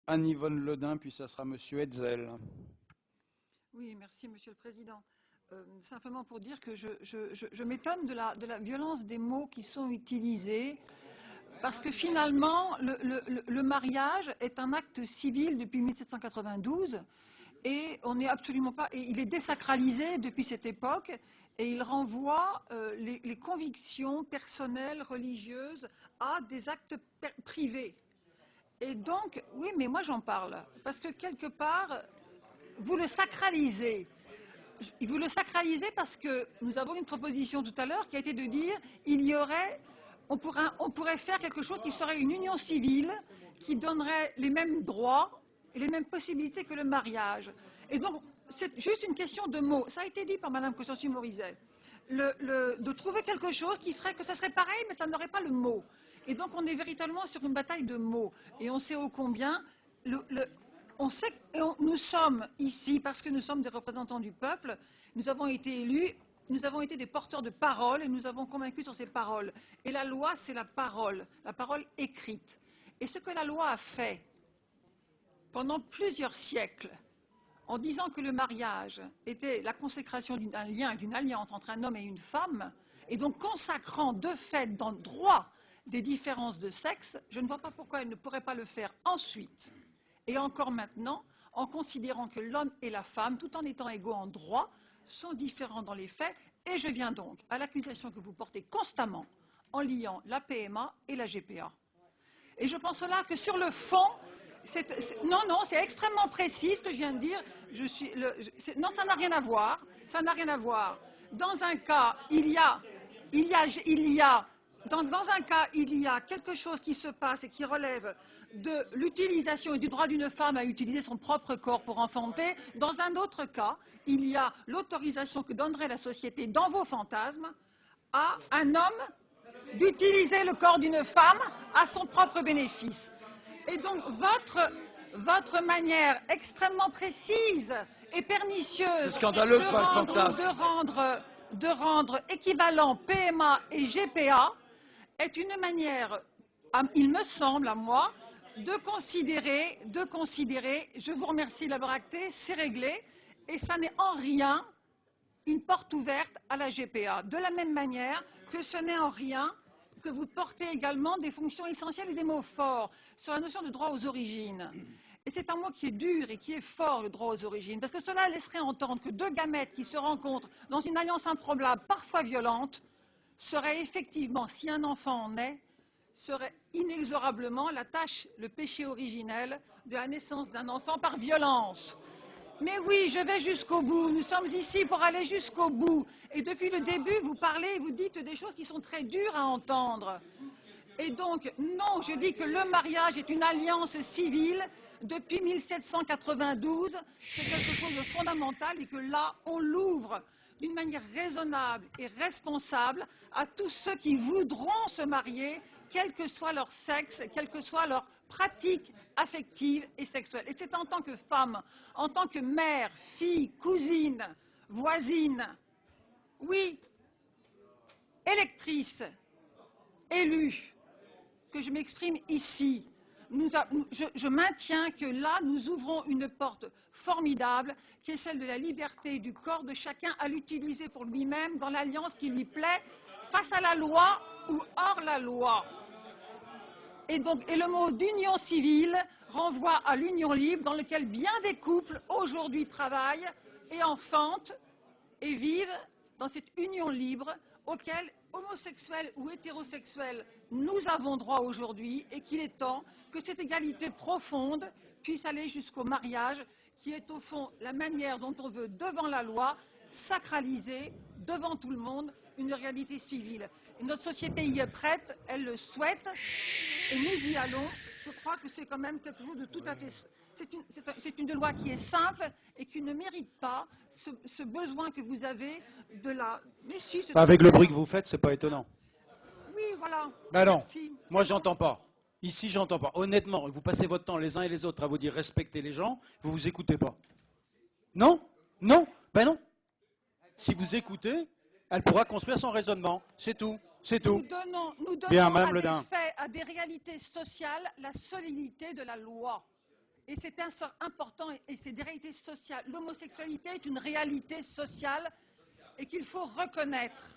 Anne-Yvonne Le Dain, puis ça sera Monsieur Hetzel. Oui, merci Monsieur le Président. Simplement pour dire que je m'étonne de la violence des mots qui sont utilisés, parce que finalement, le mariage est un acte civil depuis 1792, et on n'est absolument pas, et il est désacralisé depuis cette époque, et il renvoie les convictions personnelles, religieuses, à des actes privés. Et donc, oui, mais moi j'en parle, parce que quelque part, vous le sacralisez. Vous le sacralisez parce que nous avons une proposition tout à l'heure qui a été de dire on pourrait faire quelque chose qui serait une union civile qui donnerait les mêmes droits et les mêmes possibilités que le mariage. Et donc, c'est juste une question de mots. Ça a été dit par Mme Constantin-Morizet. De trouver quelque chose qui ferait que ça serait pareil, mais ça n'aurait pas le mot. Et donc, on est véritablement sur une bataille de mots. Et on sait ô combien on sait que nous sommes ici parce que nous sommes des représentants du peuple, nous avons été élus, nous avons été des porteurs de paroles et nous avons convaincu sur ces paroles. Et la loi, c'est la parole écrite. Et ce que la loi a fait pendant plusieurs siècles, en disant que le mariage était la consécration d'un lien, d'une alliance entre un homme et une femme, et donc consacrant de fait dans le droit des différences de sexe, je ne vois pas pourquoi elle ne pourrait pas le faire ensuite. Et encore maintenant, en considérant que l'homme et la femme, tout en étant égaux en droit, sont différents dans les faits. Et je viens donc à l'accusation que vous portez constamment en liant la PMA et la GPA. Et je pense là que sur le fond, non, c'est extrêmement précis ce que je viens de dire. Non, ça n'a rien à voir. Ça n'a rien à voir. Dans un cas, dans un cas, il y a quelque chose qui se passe et qui relève de l'utilisation et du droit d'une femme à utiliser son propre corps pour enfanter. Dans un autre cas, il y a l'autorisation que donnerait la société dans vos fantasmes à un homme d'utiliser le corps d'une femme à son propre bénéfice. Et donc votre manière extrêmement précise et pernicieuse de rendre équivalent PMA et GPA est une manière, il me semble à moi, de considérer, je vous remercie de l'avoir acté, c'est réglé, et ça n'est en rien une porte ouverte à la GPA. De la même manière que ce n'est en rien que vous portez également des fonctions essentielles et des mots forts sur la notion de droit aux origines. Et c'est un mot qui est dur et qui est fort, le droit aux origines, parce que cela laisserait entendre que deux gamètes qui se rencontrent dans une alliance improbable, parfois violente, seraient effectivement, si un enfant en est, serait inexorablement la tâche, le péché originel de la naissance d'un enfant par violence. Mais oui, je vais jusqu'au bout. Nous sommes ici pour aller jusqu'au bout. Et depuis le début, vous parlez, vous dites des choses qui sont très dures à entendre. Et donc, non, je dis que le mariage est une alliance civile depuis 1792. C'est quelque chose de fondamental et que là, on l'ouvre d'une manière raisonnable et responsable à tous ceux qui voudront se marier, quel que soit leur sexe, quelle que soit leur pratique affective et sexuelle. Et c'est en tant que femme, en tant que mère, fille, cousine, voisine, oui, électrice, élue, que je m'exprime ici. Je maintiens que là, nous ouvrons une porte formidable, qui est celle de la liberté du corps de chacun à l'utiliser pour lui-même dans l'alliance qui lui plaît, face à la loi ou hors la loi. Et le mot d'union civile renvoie à l'union libre, dans laquelle bien des couples aujourd'hui travaillent et enfantent et vivent dans cette union libre auquel, homosexuels ou hétérosexuels, nous avons droit aujourd'hui, et qu'il est temps que cette égalité profonde puisse aller jusqu'au mariage, qui est au fond la manière dont on veut, devant la loi, sacraliser devant tout le monde une réalité civile. Et notre société y est prête, elle le souhaite, et nous y allons. Je crois que c'est quand même quelque chose de tout à fait... C'est une loi qui est simple et qui ne mérite pas ce besoin que vous avez de la... Mais si, avec le bruit que vous faites, c'est pas étonnant. Oui, voilà. Ben non, Merci. moi j'entends pas. Ici, j'entends pas. Honnêtement, vous passez votre temps les uns et les autres à vous dire respectez les gens, vous vous écoutez pas. Non? Non? Ben non. Si vous écoutez, elle pourra construire son raisonnement. C'est tout. C'est tout. Nous donnons Bien, Madame Le Dain. à des réalités sociales la solidité de la loi. Et c'est important et c'est des réalités sociales. L'homosexualité est une réalité sociale et qu'il faut reconnaître.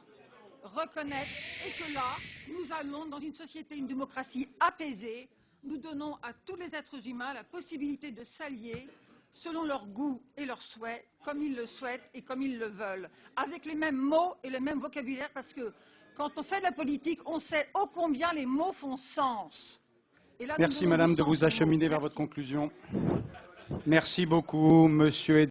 Et que là, nous allons dans une société, une démocratie apaisée. Nous donnons à tous les êtres humains la possibilité de s'allier selon leurs goûts et leurs souhaits, comme ils le souhaitent et comme ils le veulent, avec les mêmes mots et le même vocabulaire, parce que quand on fait de la politique, on sait ô combien les mots font sens. Et là, Merci, madame, de vous acheminer vers votre conclusion. Merci beaucoup, monsieur.